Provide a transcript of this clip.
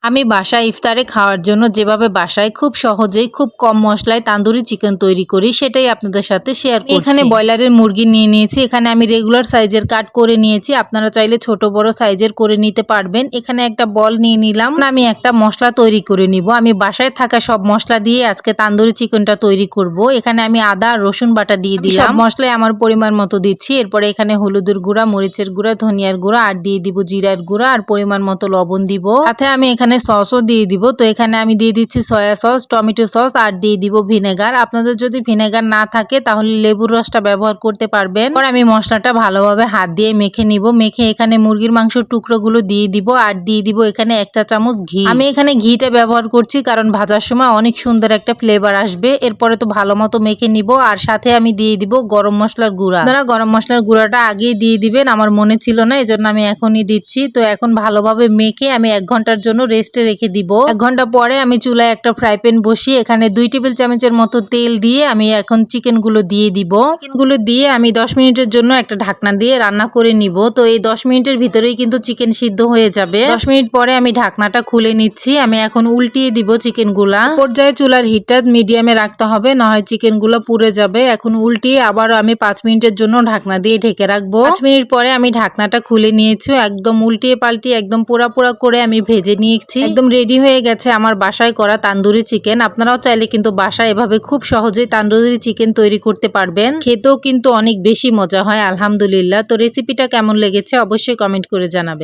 আমি বাসায় ইফতারে খাওয়ার জন্য যেভাবে বাসায় খুব সহজেই খুব কম মশলায় তান্দুরি চিকেন তৈরি করি সেটাই আপনাদের সাথে শেয়ার করছি। এখানে ব্রয়লারের মুরগি নিয়ে নিয়েছি। এখানে আমি রেগুলার সাইজের কাট করে নিয়েছি। আপনারা চাইলে ছোট বড় সাইজের করে নিতে পারবেন। এখানে একটা বল নিয়ে নিলাম। আমি একটা মশলা তৈরি করে নিব। আমি বাসায় থাকা সব মশলা দিয়ে আজকে তান্দুরি চিকেনটা তৈরি করব। এখানে আমি আদা আর রসুন বাটা দিয়ে দিলাম। সব মশলাই আমার পরিমাণ মতো দিচ্ছি। এরপরে এখানে হলুদের গুঁড়া, মরিচের গুঁড়া, ধনিয়ার গুঁড়া আর দিয়ে দিব জিরার গুঁড়া আর পরিমাণ মতো লবণ দিব। সাথে আমি এখানে সসও দিয়ে দিব। তো এখানে আমি দিয়ে দিচ্ছি সয়া সস, টমেটো সস আর দিয়ে দিব ভিনেগার। আপনাদের যদি ভিনেগার না থাকে তাহলে লেবুর রসটা ব্যবহার করতে পারবেন। পরে আমি মশলাটা ভালোভাবে হাত দিয়ে মেখে নিব। মেখে এখানে মুরগির মাংসের টুকরোগুলো দিয়ে দিব আর দিয়ে দিব এখানে 1 চা চামচ ঘি। আমি এখানে ঘিটা ব্যবহার করছি কারণ ভাজার সময় অনেক সুন্দর একটা ফ্লেভার আসবে। এরপরে তো ভালো মতো মেখে নিব আর সাথে আমি দিয়ে দিব গরম মশলার গুঁড়া। আপনারা গরম মশলার গুঁড়াটা আগেই দিয়ে দিবেন, আমার মনে ছিল না, এজন্য আমি এখনই দিচ্ছি। তো এখন ভালোভাবে মেখে আমি 1 ঘন্টার জন্য রেস্টে রেখে দিব। 1 ঘন্টা পরে আমি চুলায় একটা ফ্রাই প্যান বসিয়ে এখানে 2 টেবিল চামচের মতো তেল দিয়ে আমি এখন চিকেনগুলো দিয়ে দিব। চিকেনগুলো দিয়ে আমি 10 মিনিটের জন্য একটা ঢাকনা দিয়ে রান্না করে নিব। তো এই 10 মিনিটের ভিতরেই কিন্তু চিকেন সিদ্ধ হয়ে যাবে। 10 মিনিট পরে আমি ঢাকনাটা খুলে নিচ্ছি। আমি এখন উল্টিয়ে দিব চিকেনগুলা। পর্যায়ে চুলার হিটটা মিডিয়ামে রাখতে হবে, না হয় চিকেনগুলো পুড়ে যাবে। এখন উল্টিয়ে আবার আমি 5 মিনিটের জন্য ঢাকনা দিয়ে ঢেকে রাখবো। 5 মিনিট পরে আমি ঢাকনাটা খুলে নিয়েছি। একদম উল্টিয়ে পাল্টিয়ে একদম পোড়া পোড়া করে আমি ভেজে নিয়েছি। একদম রেডি হয়ে গেছে আমার বাসায় করা তান্দুরি চিকেন। আপনারাও চাইলে কিন্তু বাসায় এভাবে খুব সহজেই তান্দুরি চিকেন তৈরি করতে পারবেন। খেতেও কিন্তু অনেক বেশি মজা হয় আলহামদুলিল্লাহ। তো রেসিপিটা কেমন লেগেছে অবশ্যই কমেন্ট করে জানাবেন।